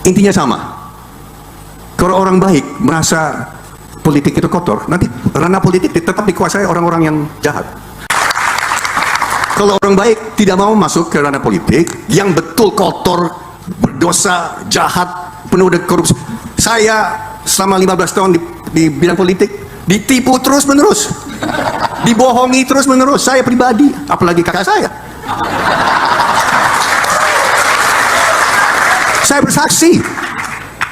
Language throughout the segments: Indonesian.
Intinya sama. Kalau orang baik merasa politik itu kotor, nanti ranah politik tetap dikuasai orang-orang yang jahat. Kalau orang baik tidak mau masuk ke ranah politik yang betul kotor, berdosa, jahat, penuh dengan korupsi. Saya selama 15 tahun di bidang politik ditipu terus-menerus, dibohongi terus-menerus. Saya pribadi, apalagi kakak saya. Saya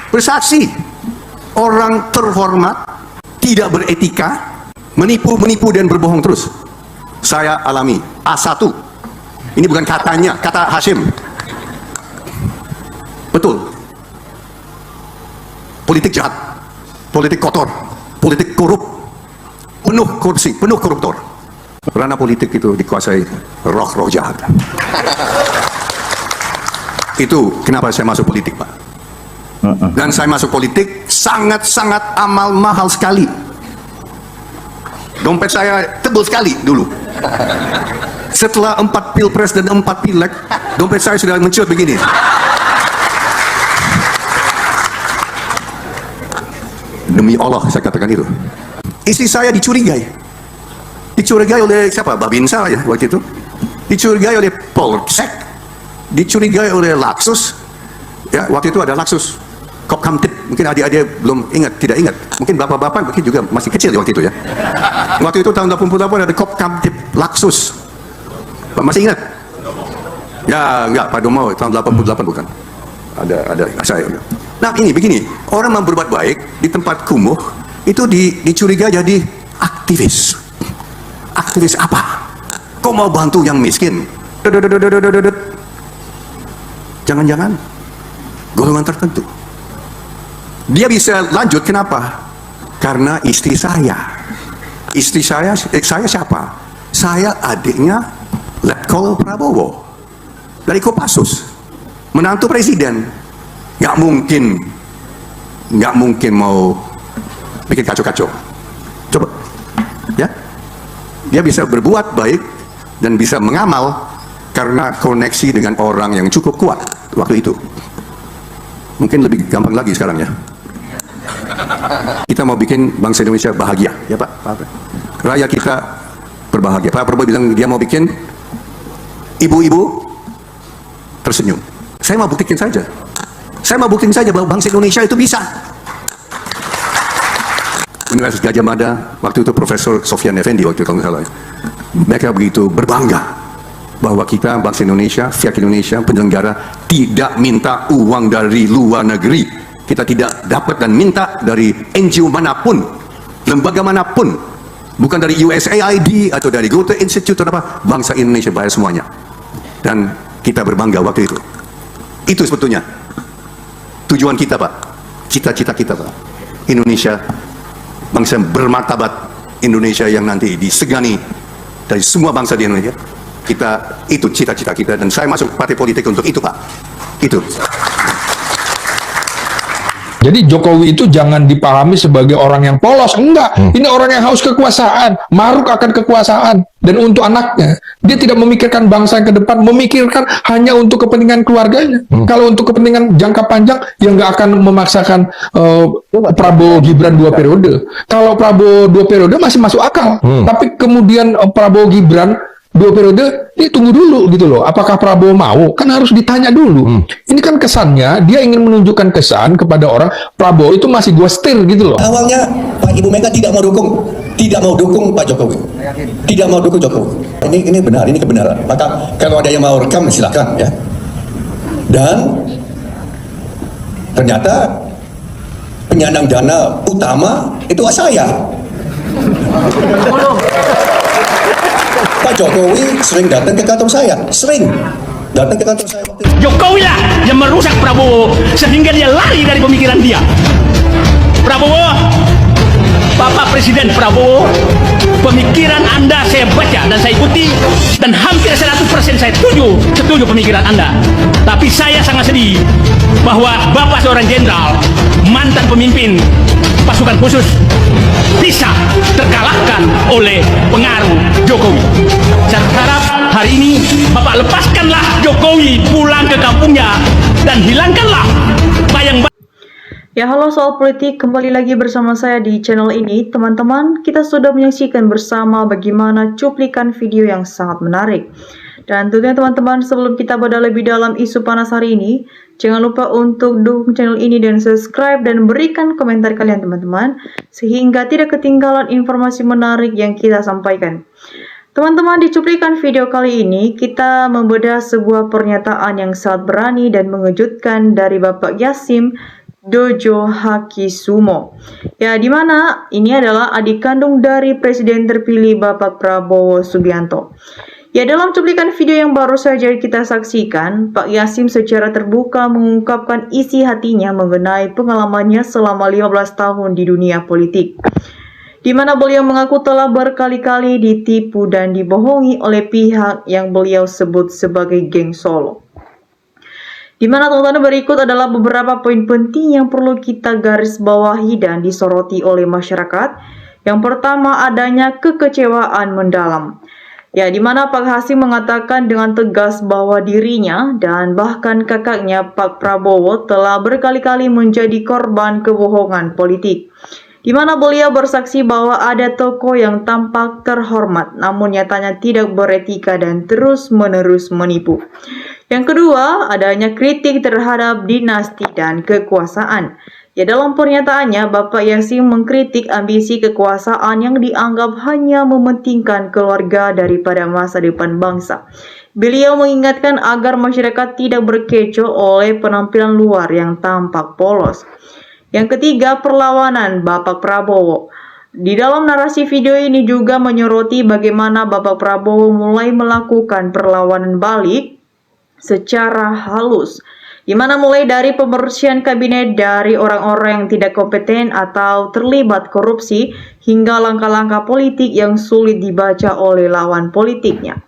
bersaksi, orang terhormat, tidak beretika, menipu dan berbohong terus. Saya alami A1. Ini bukan katanya, kata Hashim. Betul. Politik jahat, politik kotor, politik korup, penuh korupsi, penuh koruptor. Ranah politik itu dikuasai roh-roh jahat. Itu kenapa saya masuk politik, Pak. Dan saya masuk politik sangat-sangat amal mahal sekali. Dompet saya tebal sekali dulu. Setelah 4 pilpres dan 4 pileg, dompet saya sudah mencuat begini. Demi Allah saya katakan itu. Istri saya dicurigai oleh siapa? Babinsa ya waktu itu. Dicurigai oleh Polsek, dicurigai oleh Laksus. Ya, waktu itu ada Laksus Kopkamtib, mungkin adik-adik belum ingat, tidak ingat. Mungkin bapak-bapak mungkin juga masih kecil ya waktu itu ya. Waktu itu tahun 88 ada Kopkamtib Laksus. Pak masih ingat? Ya, enggak, Pak Domo tahun 88 bukan. Ada saya. Nah, ini begini, orang mau berbuat baik di tempat kumuh itu dicurigai jadi aktivis. Aktivis apa? Kau mau bantu yang miskin? Jangan-jangan golongan tertentu. Dia bisa lanjut, kenapa? Karena istri saya. Istri saya siapa? Saya adiknya Letkol Prabowo dari Kopassus, menantu presiden. Nggak mungkin mau bikin kacau-kacau. Coba, ya? Dia bisa berbuat baik dan bisa mengamal karena koneksi dengan orang yang cukup kuat waktu itu. Mungkin lebih gampang lagi sekarang ya. Kita mau bikin bangsa Indonesia bahagia, ya Pak. Rakyat kita berbahagia. Pak Prabowo bilang dia mau bikin ibu-ibu tersenyum. Saya mau buktikan saja. Saya mau buktiin saja bahwa bangsa Indonesia itu bisa. Universitas Gajah Mada, waktu itu Profesor Sofyan Effendi waktu itu kalau nggak salah. Mereka begitu berbangga bahwa kita bangsa Indonesia, pihak Indonesia, penyelenggara tidak minta uang dari luar negeri. Kita tidak dapat dan minta dari NGO manapun, lembaga manapun, bukan dari USAID atau dari Goethe Institute atau apa. Bangsa Indonesia bayar semuanya, dan kita berbangga waktu itu. Itu sebetulnya tujuan kita, Pak. Cita-cita kita, Pak. Indonesia, bangsa bermartabat, Indonesia yang nanti disegani dari semua bangsa di Indonesia. Itu cita-cita kita, dan saya masuk partai politik untuk itu, Pak. Itu. Jadi Jokowi itu jangan dipahami sebagai orang yang polos, enggak. Ini orang yang haus kekuasaan, maruk akan kekuasaan, dan untuk anaknya. Dia tidak memikirkan bangsa yang ke depan, memikirkan hanya untuk kepentingan keluarganya. Kalau untuk kepentingan jangka panjang, ya nggak akan memaksakan Prabowo Gibran 2 periode. Kalau Prabowo 2 periode masih masuk akal, tapi kemudian Prabowo Gibran 2 periode, ini tunggu dulu gitu loh. Apakah Prabowo mau? Kan harus ditanya dulu. Ini kan kesannya, dia ingin menunjukkan kesan kepada orang, Prabowo itu masih gua setir gitu loh. Awalnya Pak Ibu Mega tidak mau dukung Pak Jokowi. Tidak mau dukung Jokowi. Ini benar, ini kebenaran. Maka kalau ada yang mau rekam, silakan ya. Dan ternyata penyandang dana utama itu saya. Pak Jokowi sering datang ke kantor saya, Jokowi lah yang merusak Prabowo sehingga dia lari dari pemikiran dia. Prabowo, Bapak Presiden Prabowo, pemikiran Anda saya baca dan saya ikuti, dan hampir 100% saya setuju pemikiran Anda. Tapi saya sangat sedih bahwa Bapak seorang jenderal, mantan pemimpin pasukan khusus, bisa terkalahkan oleh pengaruh Jokowi. Saya harap hari ini Bapak lepaskanlah Jokowi pulang ke kampungnya dan hilangkanlah bayang Ya, halo Soal Politik, kembali lagi bersama saya di channel ini. Teman-teman, kita sudah menyaksikan bersama bagaimana cuplikan video yang sangat menarik. Dan tentunya teman-teman, sebelum kita bedah lebih dalam isu panas hari ini, jangan lupa untuk dukung channel ini dan subscribe dan berikan komentar kalian teman-teman, sehingga tidak ketinggalan informasi menarik yang kita sampaikan. Teman-teman, di cuplikan video kali ini, kita membedah sebuah pernyataan yang sangat berani dan mengejutkan dari Bapak Yassim Dojo Hakisumo. Ya, di mana ini adalah adik kandung dari Presiden terpilih Bapak Prabowo Subianto. Ya, dalam cuplikan video yang baru saja kita saksikan, Pak Yassim secara terbuka mengungkapkan isi hatinya mengenai pengalamannya selama 15 tahun di dunia politik, di mana beliau mengaku telah berkali-kali ditipu dan dibohongi oleh pihak yang beliau sebut sebagai geng Solo. Di mana teman-teman, berikut adalah beberapa poin penting yang perlu kita garis bawahi dan disoroti oleh masyarakat. Yang pertama, adanya kekecewaan mendalam. Ya, di mana Pak Hasim mengatakan dengan tegas bahwa dirinya dan bahkan kakaknya Pak Prabowo telah berkali-kali menjadi korban kebohongan politik. Di mana beliau bersaksi bahwa ada tokoh yang tampak terhormat namun nyatanya tidak beretika dan terus-menerus menipu. Yang kedua, adanya kritik terhadap dinasti dan kekuasaan. Ya, dalam pernyataannya, Bapak Yassim mengkritik ambisi kekuasaan yang dianggap hanya mementingkan keluarga daripada masa depan bangsa. Beliau mengingatkan agar masyarakat tidak berkecoh oleh penampilan luar yang tampak polos. Yang ketiga, perlawanan Bapak Prabowo. Di dalam narasi video ini juga menyoroti bagaimana Bapak Prabowo mulai melakukan perlawanan balik secara halus, di mana mulai dari pembersihan kabinet dari orang-orang yang tidak kompeten atau terlibat korupsi hingga langkah-langkah politik yang sulit dibaca oleh lawan politiknya.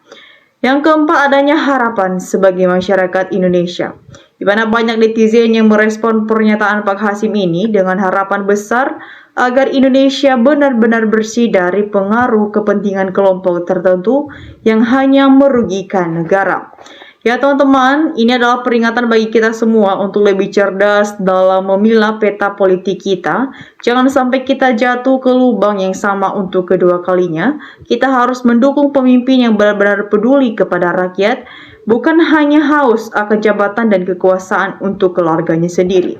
Yang keempat, adanya harapan sebagai masyarakat Indonesia, di mana banyak netizen yang merespon pernyataan Pak Hasim ini dengan harapan besar agar Indonesia benar-benar bersih dari pengaruh kepentingan kelompok tertentu yang hanya merugikan negara. Ya teman-teman, ini adalah peringatan bagi kita semua untuk lebih cerdas dalam memilah peta politik kita. Jangan sampai kita jatuh ke lubang yang sama untuk kedua kalinya. Kita harus mendukung pemimpin yang benar-benar peduli kepada rakyat, bukan hanya haus akan jabatan dan kekuasaan untuk keluarganya sendiri.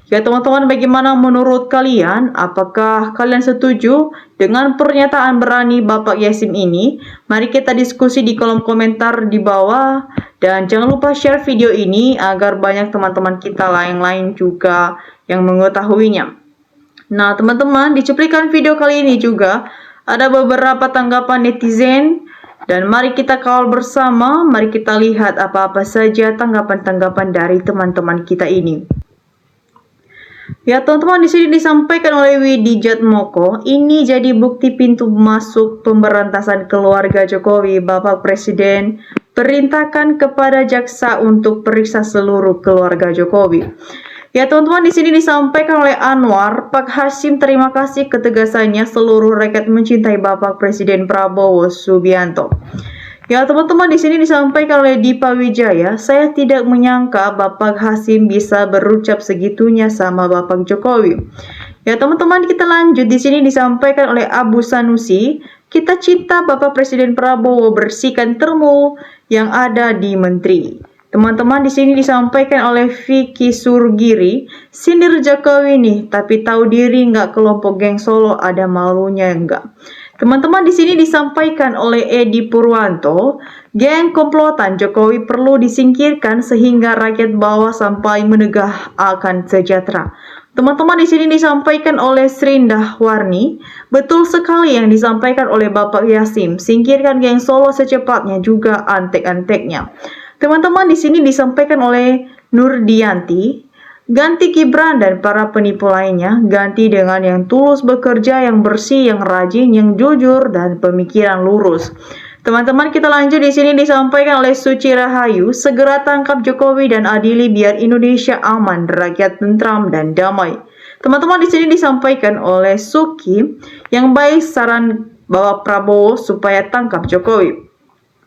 Ya teman-teman, bagaimana menurut kalian? Apakah kalian setuju dengan pernyataan berani Bapak Yassim ini? Mari kita diskusi di kolom komentar di bawah. Dan jangan lupa share video ini agar banyak teman-teman kita lain-lain juga yang mengetahuinya. Nah teman-teman, di cuplikan video kali ini juga ada beberapa tanggapan netizen. Dan mari kita kawal bersama, mari kita lihat apa-apa saja tanggapan-tanggapan dari teman-teman kita ini. Ya teman-teman, di sini disampaikan oleh Widi Jatmoko, ini jadi bukti pintu masuk pemberantasan keluarga Jokowi. Bapak Presiden perintahkan kepada jaksa untuk periksa seluruh keluarga Jokowi. Ya teman-teman, di sini disampaikan oleh Anwar, Pak Hasim terima kasih ketegasannya, seluruh rakyat mencintai Bapak Presiden Prabowo Subianto. Ya teman-teman, di sini disampaikan oleh Dipa Wijaya, saya tidak menyangka Bapak Hasim bisa berucap segitunya sama Bapak Jokowi. Ya teman-teman, kita lanjut. Di sini disampaikan oleh Abu Sanusi, kita cinta Bapak Presiden Prabowo, bersihkan termo yang ada di menteri. Teman-teman, di sini disampaikan oleh Vicky Surgiri, sindir Jokowi nih, tapi tahu diri nggak kelompok geng Solo ada malunya enggak. Teman-teman, di sini disampaikan oleh Edi Purwanto, geng komplotan Jokowi perlu disingkirkan sehingga rakyat bawah sampai menegah akan sejahtera. Teman-teman, di sini disampaikan oleh Srindah Warni, betul sekali yang disampaikan oleh Bapak Yassim, singkirkan geng Solo secepatnya juga antek-anteknya. Teman-teman, di sini disampaikan oleh Nurdianti, ganti Gibran dan para penipu lainnya, ganti dengan yang tulus bekerja, yang bersih, yang rajin, yang jujur, dan pemikiran lurus. Teman-teman, kita lanjut. Di sini disampaikan oleh Suci Rahayu, segera tangkap Jokowi dan adili biar Indonesia aman, rakyat tentram dan damai. Teman-teman, di sini disampaikan oleh Suki, yang baik saran Bapak Prabowo supaya tangkap Jokowi.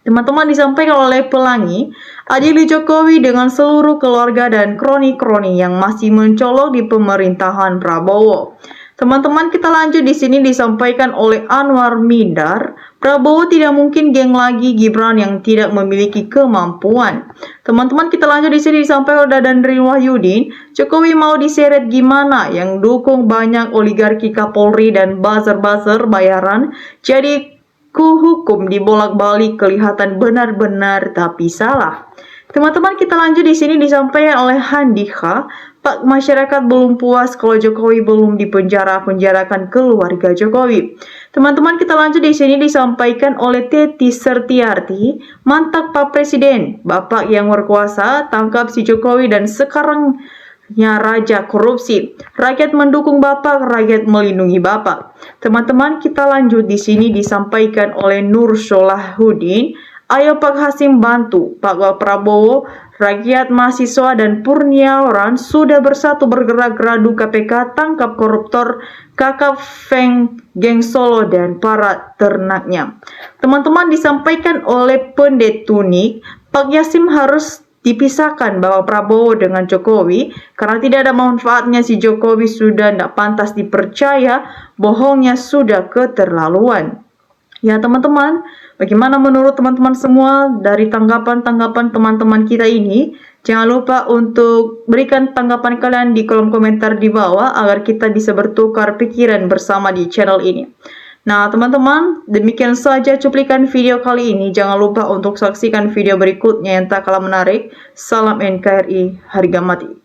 Teman-teman, disampaikan oleh Pelangi, adili Jokowi dengan seluruh keluarga dan kroni-kroni yang masih mencolok di pemerintahan Prabowo. Teman-teman, kita lanjut di sini disampaikan oleh Anwar Midar, Prabowo tidak mungkin geng lagi Gibran yang tidak memiliki kemampuan. Teman-teman, kita lanjut di sini disampaikan oleh Dandri Wahyudin, Jokowi mau diseret gimana? Yang dukung banyak oligarki Kapolri dan buzzer-buzzer bayaran, jadi hukum dibolak-balik kelihatan benar-benar tapi salah. Teman-teman, kita lanjut di sini disampaikan oleh Handika, Pak, masyarakat belum puas kalau Jokowi belum dipenjarakan keluarga Jokowi. Teman-teman, kita lanjut di sini disampaikan oleh Teti Sertiarti, mantap Pak Presiden, Bapak yang berkuasa, tangkap si Jokowi dan sekarangnya raja korupsi. Rakyat mendukung Bapak, rakyat melindungi Bapak. Teman-teman, kita lanjut di sini disampaikan oleh Nur Solahuddin, ayo Pak Hasim bantu Pak Prabowo, rakyat, mahasiswa, dan Purniawan sudah bersatu bergerak geradu KPK tangkap koruptor, kakak Feng, geng Solo, dan para ternaknya. Teman-teman, disampaikan oleh Pendetunik, Pak Yasim harus dipisahkan bahwa Prabowo dengan Jokowi karena tidak ada manfaatnya, si Jokowi sudah tidak pantas dipercaya, bohongnya sudah keterlaluan. Ya teman-teman, bagaimana menurut teman-teman semua dari tanggapan-tanggapan teman-teman kita ini? Jangan lupa untuk berikan tanggapan kalian di kolom komentar di bawah agar kita bisa bertukar pikiran bersama di channel ini. Nah teman-teman, demikian saja cuplikan video kali ini. Jangan lupa untuk saksikan video berikutnya yang tak kalah menarik. Salam NKRI, harga mati.